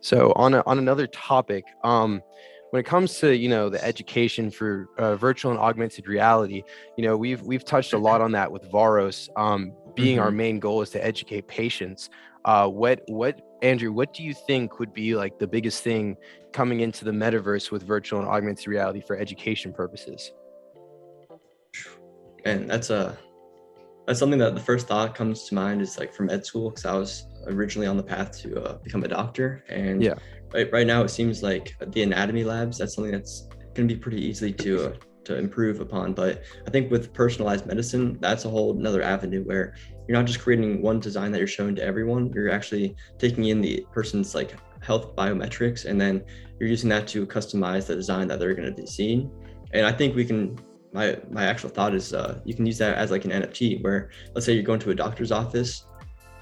So on another topic, when it comes to the education for virtual and augmented reality, we've touched a lot on that with Varos. Being our Hmm. main goal is to educate patients. What Andrew, what do you think would be like the biggest thing coming into the metaverse with virtual and augmented reality for education purposes? And that's something that the first thought comes to mind is like from ed school, because I was originally on the path to become a doctor. And Yeah. right now it seems like the anatomy labs, that's something that's going to be pretty easily to improve upon. But I think with personalized medicine, that's a whole another avenue where you're not just creating one design that you're showing to everyone. You're actually taking in the person's like health biometrics, and then you're using that to customize the design that they're going to be seeing. And I think we can my actual thought is you can use that as like an NFT where, let's say you're going to a doctor's office,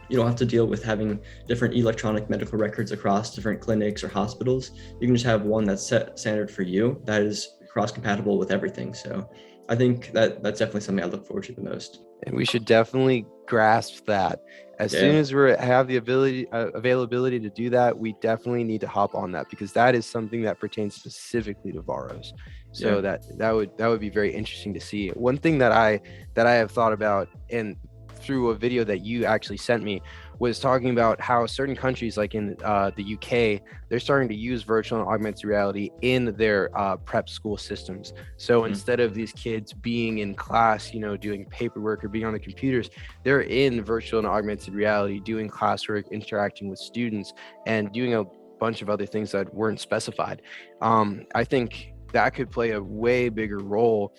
you don't have to deal with having different electronic medical records across different clinics or hospitals. You can just have one that's set standard for you that is cross compatible with everything. So I think that's definitely something I look forward to the most. And we should definitely grasp that. As soon Yeah. as we have the availability to do that, we definitely need to hop on that, because that is something that pertains specifically to Varos. Yeah. So that would be very interesting to see. One thing that I have thought about, and through a video that you actually sent me, was talking about how certain countries, like in the UK, they're starting to use virtual and augmented reality in their prep school systems. So Mm-hmm. instead of these kids being in class, doing paperwork or being on the computers, they're in virtual and augmented reality, doing classwork, interacting with students, and doing a bunch of other things that weren't specified. I think that could play a way bigger role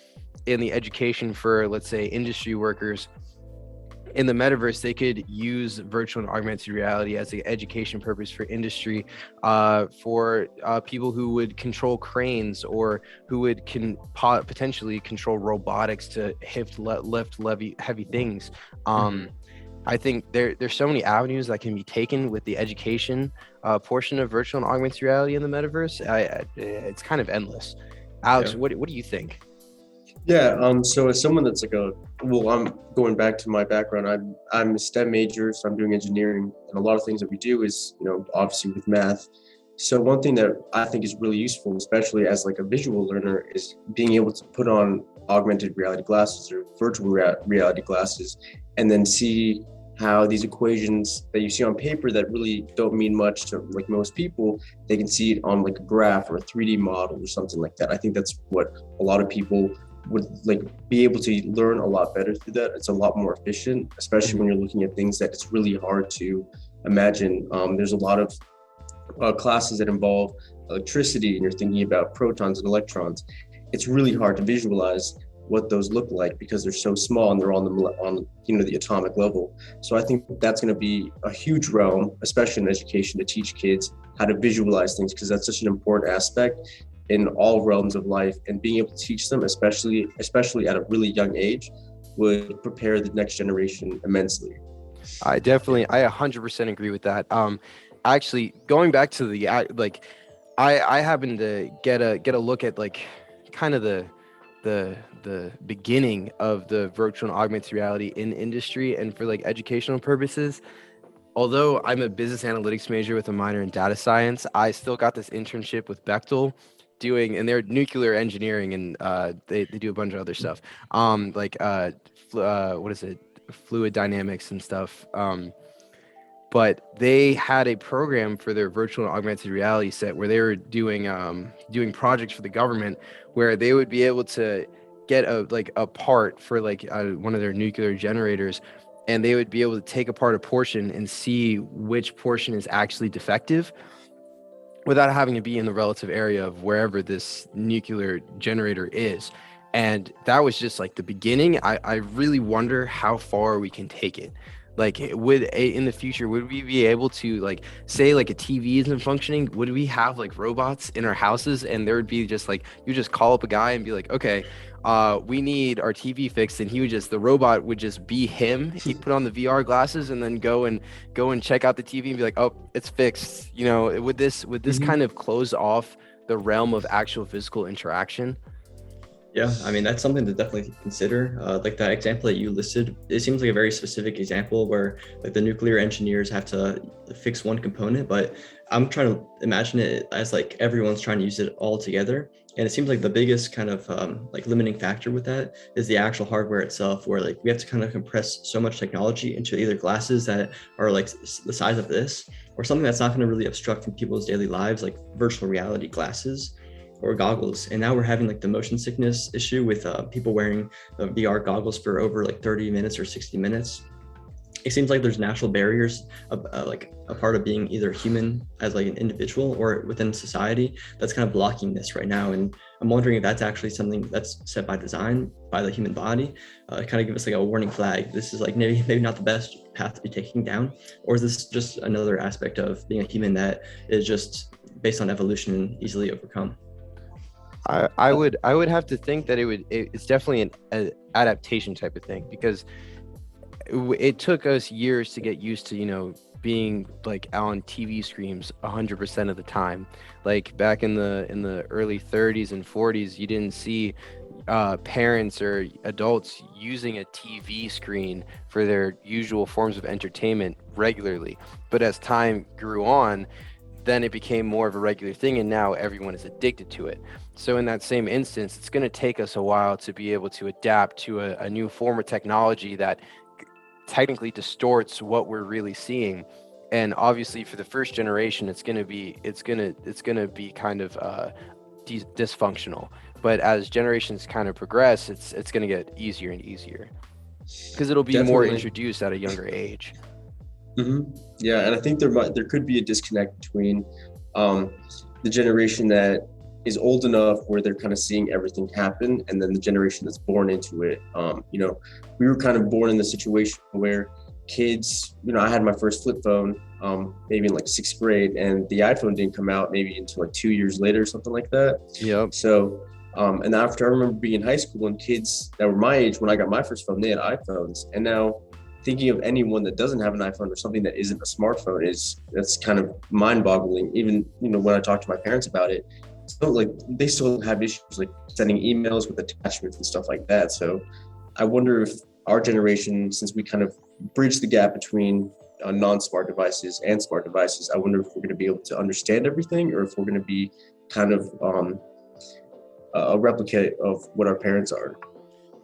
in the education for, let's say, industry workers in the metaverse. They could use virtual and augmented reality as an education purpose for industry, for people who would control cranes, or who would potentially control robotics to lift heavy things. Mm-hmm. I think there's so many avenues that can be taken with the education portion of virtual and augmented reality in the metaverse. It's kind of endless. Alex, Yeah. what do you think? Yeah, so as someone that's I'm going back to my background. I'm a STEM major, so I'm doing engineering, and a lot of things that we do is, obviously with math. So one thing that I think is really useful, especially as like a visual learner, is being able to put on augmented reality glasses or virtual reality glasses, and then see how these equations that you see on paper that really don't mean much to like most people, they can see it on like a graph or a 3D model or something like that. I think that's what a lot of people would like be able to learn a lot better through that. It's a lot more efficient, especially when you're looking at things that it's really hard to imagine. There's a lot of classes that involve electricity, and you're thinking about protons and electrons. It's really hard to visualize what those look like because they're so small and they're on the atomic level. So I think that's going to be a huge realm, especially in education, to teach kids how to visualize things, because that's such an important aspect in all realms of life. And being able to teach them, especially at a really young age, would prepare the next generation immensely. I 100% agree with that. Actually, going back to like, I happened to get a look at like kind of the beginning of the virtual and augmented reality in industry and for like educational purposes. Although I'm a business analytics major with a minor in data science, I still got this internship with Bechtel and they're nuclear engineering, and they do a bunch of other stuff. Like what is it? Fluid dynamics and stuff. But they had a program for their virtual and augmented reality set where they were doing projects for the government, where they would be able to get a part for like one of their nuclear generators, and they would be able to take apart a portion and see which portion is actually defective without having to be in the relative area of wherever this nuclear generator is. And that was just like the beginning. I really wonder how far we can take it. Like, in the future, would we be able to, like, say like a TV isn't functioning? Would we have like robots in our houses, and there would be just like, you just call up a guy and be like, okay, we need our TV fixed, and the robot would just be him. He'd put on the VR glasses and then go and check out the TV and be like, oh, it's fixed. Would this Mhm. kind of close off the realm of actual physical interaction? Yeah, I mean, that's something to definitely consider. Like that example that you listed, it seems like a very specific example where like the nuclear engineers have to fix one component, but I'm trying to imagine it as like everyone's trying to use it all together. And it seems like the biggest kind of like limiting factor with that is the actual hardware itself, where like we have to kind of compress so much technology into either glasses that are like the size of this, or something that's not going to really obstruct from people's daily lives, like virtual reality glasses or goggles. And now we're having like the motion sickness issue with people wearing VR goggles for over like 30 minutes or 60 minutes. It seems like there's natural barriers, like a part of being either human as like an individual or within society that's kind of blocking this right now. And I'm wondering if that's actually something that's set by design by the human body, kind of give us like a warning flag. This is like maybe not the best path to be taking down, or is this just another aspect of being a human that is just based on evolution and easily overcome? I would have to think that it's definitely an adaptation type of thing, because it took us years to get used to, being like on TV screens 100% of the time. Like back in the early 30s and 40s, you didn't see parents or adults using a TV screen for their usual forms of entertainment regularly. But as time grew on, then it became more of a regular thing, and now everyone is addicted to it. So in that same instance, it's going to take us a while to be able to adapt to a new form of technology that technically distorts what we're really seeing. And obviously for the first generation, it's going to be kind of dysfunctional. But as generations kind of progress, it's going to get easier and easier, because it'll be more Definitely. introduced at a younger age. Yeah, and I think there could be a disconnect between the generation that is old enough where they're kind of seeing everything happen, and then the generation that's born into it. We were kind of born in the situation where kids, I had my first flip phone maybe in like 6th grade, and the iPhone didn't come out maybe until like 2 years later, something like that. Yep. So and after, I remember being in high school and kids that were my age when I got my first phone, they had iPhones. And now thinking of anyone that doesn't have an iPhone or something that isn't a smartphone that's kind of mind-boggling. Even when I talk to my parents about it, so like they still have issues like sending emails with attachments and stuff like that. So I wonder if our generation, since we kind of bridge the gap between non-smart devices and smart devices, I wonder if we're going to be able to understand everything, or if we're going to be kind of a replicate of what our parents are.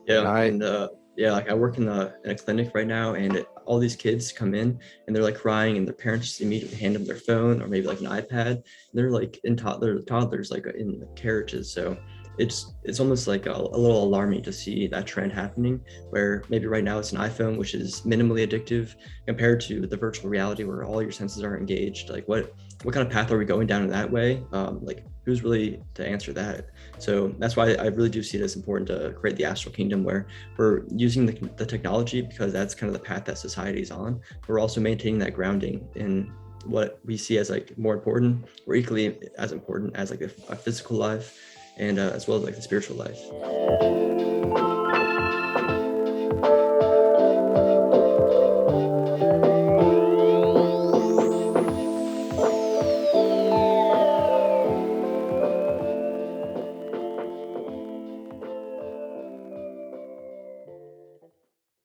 Yeah, and yeah, like I work in a clinic right now, and all these kids come in and they're like crying, and their parents just immediately hand them their phone or maybe like an iPad. And they're like toddlers like in the carriages. So it's almost like a little alarming to see that trend happening, where maybe right now it's an iPhone, which is minimally addictive, compared to the virtual reality where all your senses are engaged. Like what kind of path are we going down in that way? Like who's really to answer that? So that's why I really do see it as important to create the Astral Kingdom, where we're using the technology because that's kind of the path that society is on. We're also maintaining that grounding in what we see as like more important, or equally as important as like a physical life, and as well as like the spiritual life.